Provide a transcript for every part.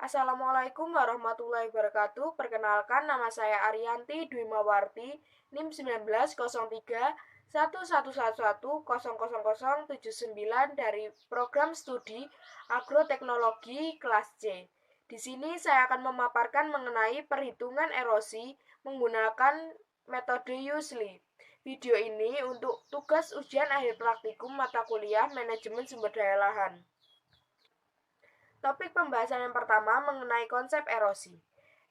Assalamualaikum warahmatullahi wabarakatuh. Perkenalkan, nama saya Ariyanti Dwimawarti, NIM 1903 1111100079 dari program studi Agroteknologi kelas C. Di sini saya akan memaparkan mengenai perhitungan erosi menggunakan metode USLI. Video ini untuk tugas ujian akhir praktikum mata kuliah Manajemen Sumber Daya Lahan. Topik pembahasan yang pertama mengenai konsep erosi.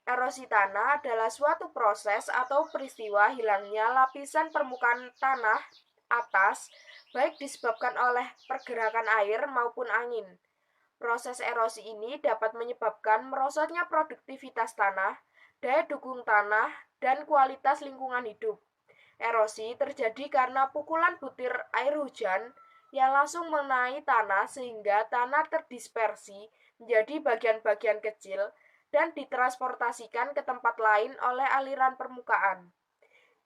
Erosi tanah adalah suatu proses atau peristiwa hilangnya lapisan permukaan tanah atas, baik disebabkan oleh pergerakan air maupun angin. Proses erosi ini dapat menyebabkan merosotnya produktivitas tanah, daya dukung tanah, dan kualitas lingkungan hidup. Erosi terjadi karena pukulan butir air hujan yang langsung mengenai tanah sehingga tanah terdispersi menjadi bagian-bagian kecil dan ditransportasikan ke tempat lain oleh aliran permukaan.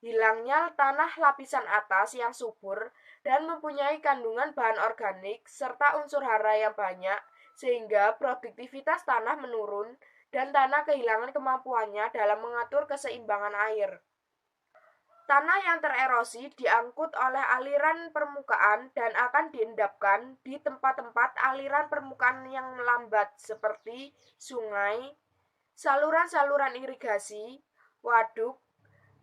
Hilangnya tanah lapisan atas yang subur dan mempunyai kandungan bahan organik serta unsur hara yang banyak sehingga produktivitas tanah menurun dan tanah kehilangan kemampuannya dalam mengatur keseimbangan air. Tanah yang tererosi diangkut oleh aliran permukaan dan akan diendapkan di tempat-tempat aliran permukaan yang lambat seperti sungai, saluran-saluran irigasi, waduk,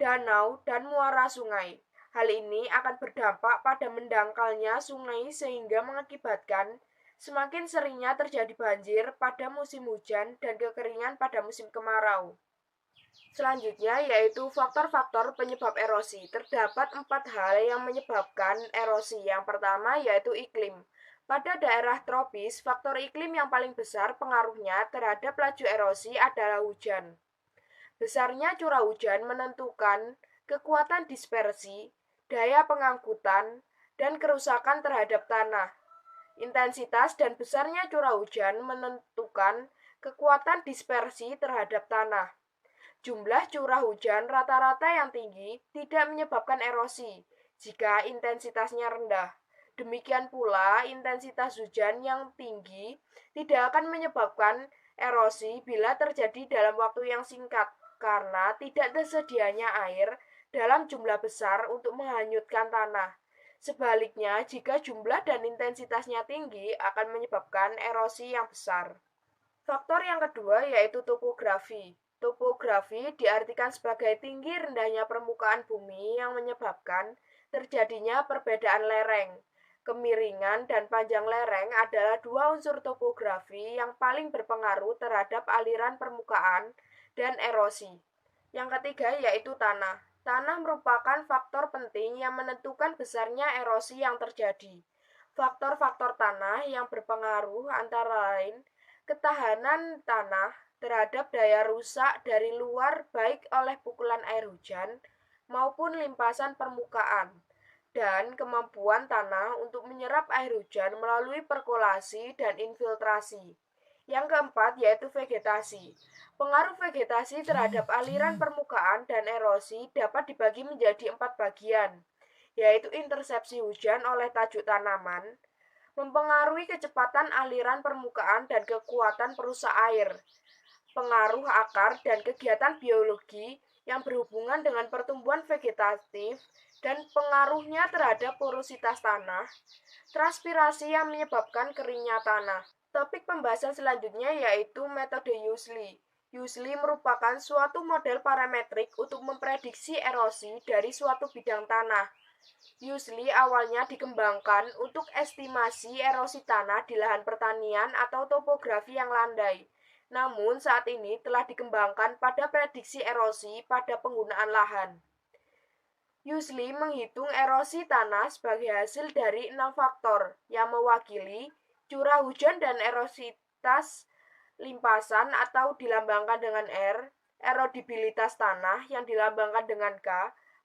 danau, dan muara sungai. Hal ini akan berdampak pada mendangkalnya sungai sehingga mengakibatkan semakin seringnya terjadi banjir pada musim hujan dan kekeringan pada musim kemarau. Selanjutnya yaitu faktor-faktor penyebab erosi. Terdapat 4 hal yang menyebabkan erosi. Yang pertama yaitu iklim. Pada daerah tropis, faktor iklim yang paling besar pengaruhnya terhadap laju erosi adalah hujan. Besarnya curah hujan menentukan kekuatan dispersi, daya pengangkutan, dan kerusakan terhadap tanah. Intensitas dan besarnya curah hujan menentukan kekuatan dispersi terhadap tanah. Jumlah curah hujan rata-rata yang tinggi tidak menyebabkan erosi jika intensitasnya rendah. Demikian pula, intensitas hujan yang tinggi tidak akan menyebabkan erosi bila terjadi dalam waktu yang singkat karena tidak tersedianya air dalam jumlah besar untuk menghanyutkan tanah. Sebaliknya, jika jumlah dan intensitasnya tinggi akan menyebabkan erosi yang besar. Faktor yang kedua yaitu topografi. Topografi diartikan sebagai tinggi rendahnya permukaan bumi yang menyebabkan terjadinya perbedaan lereng. Kemiringan dan panjang lereng adalah dua unsur topografi yang paling berpengaruh terhadap aliran permukaan dan erosi. Yang ketiga yaitu tanah. Tanah merupakan faktor penting yang menentukan besarnya erosi yang terjadi. Faktor-faktor tanah yang berpengaruh antara lain ketahanan tanah terhadap daya rusak dari luar baik oleh pukulan air hujan maupun limpasan permukaan, dan kemampuan tanah untuk menyerap air hujan melalui perkolasi dan infiltrasi. Yang keempat yaitu vegetasi. Pengaruh vegetasi terhadap aliran permukaan dan erosi dapat dibagi menjadi 4 bagian, yaitu intersepsi hujan oleh tajuk tanaman, mempengaruhi kecepatan aliran permukaan dan kekuatan perusak air, pengaruh akar dan kegiatan biologi yang berhubungan dengan pertumbuhan vegetatif dan pengaruhnya terhadap porositas tanah, transpirasi yang menyebabkan keringnya tanah. Topik pembahasan selanjutnya yaitu metode USLI. USLI merupakan suatu model parametrik untuk memprediksi erosi dari suatu bidang tanah. USLI awalnya dikembangkan untuk estimasi erosi tanah di lahan pertanian atau topografi yang landai. Namun saat ini telah dikembangkan pada prediksi erosi pada penggunaan lahan. USLI menghitung erosi tanah sebagai hasil dari 6 faktor yang mewakili curah hujan dan erositas limpasan atau dilambangkan dengan R, erodibilitas tanah yang dilambangkan dengan K,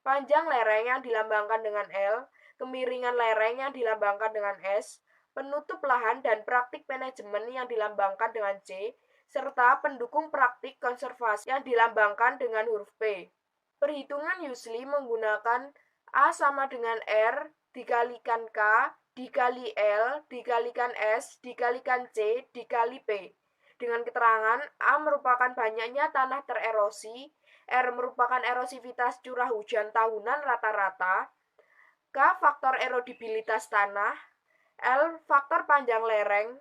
panjang lereng yang dilambangkan dengan L, kemiringan lereng yang dilambangkan dengan S, penutup lahan dan praktik manajemen yang dilambangkan dengan C, serta pendukung praktik konservasi yang dilambangkan dengan huruf P. Perhitungan USLI menggunakan A sama dengan R dikalikan K dikali L dikalikan S dikalikan C dikali P. dengan keterangan A merupakan banyaknya tanah tererosi, R merupakan erosivitas curah hujan tahunan rata-rata, K faktor erodibilitas tanah, L faktor panjang lereng,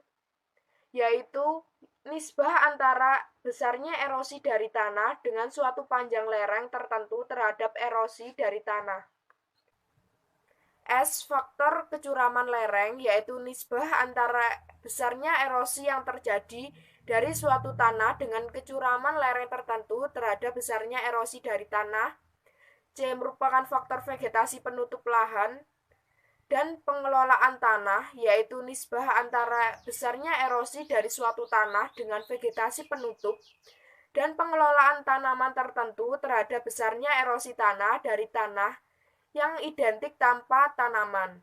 yaitu nisbah antara besarnya erosi dari tanah dengan suatu panjang lereng tertentu terhadap erosi dari tanah. S faktor kecuraman lereng, yaitu nisbah antara besarnya erosi yang terjadi dari suatu tanah dengan kecuraman lereng tertentu terhadap besarnya erosi dari tanah. C merupakan faktor vegetasi penutup lahan. Dan pengelolaan tanah, yaitu nisbah antara besarnya erosi dari suatu tanah dengan vegetasi penutup dan pengelolaan tanaman tertentu terhadap besarnya erosi tanah dari tanah yang identik tanpa tanaman.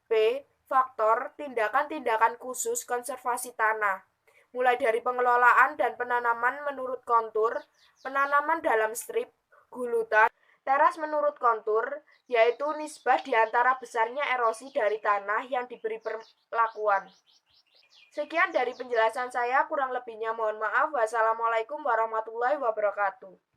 P. Faktor tindakan-tindakan khusus konservasi tanah, mulai dari pengelolaan dan penanaman menurut kontur, penanaman dalam strip, gulutan, teras menurut kontur, yaitu nisbah di antara besarnya erosi dari tanah yang diberi perlakuan. Sekian dari penjelasan saya, kurang lebihnya mohon maaf. Wassalamualaikum warahmatullahi wabarakatuh.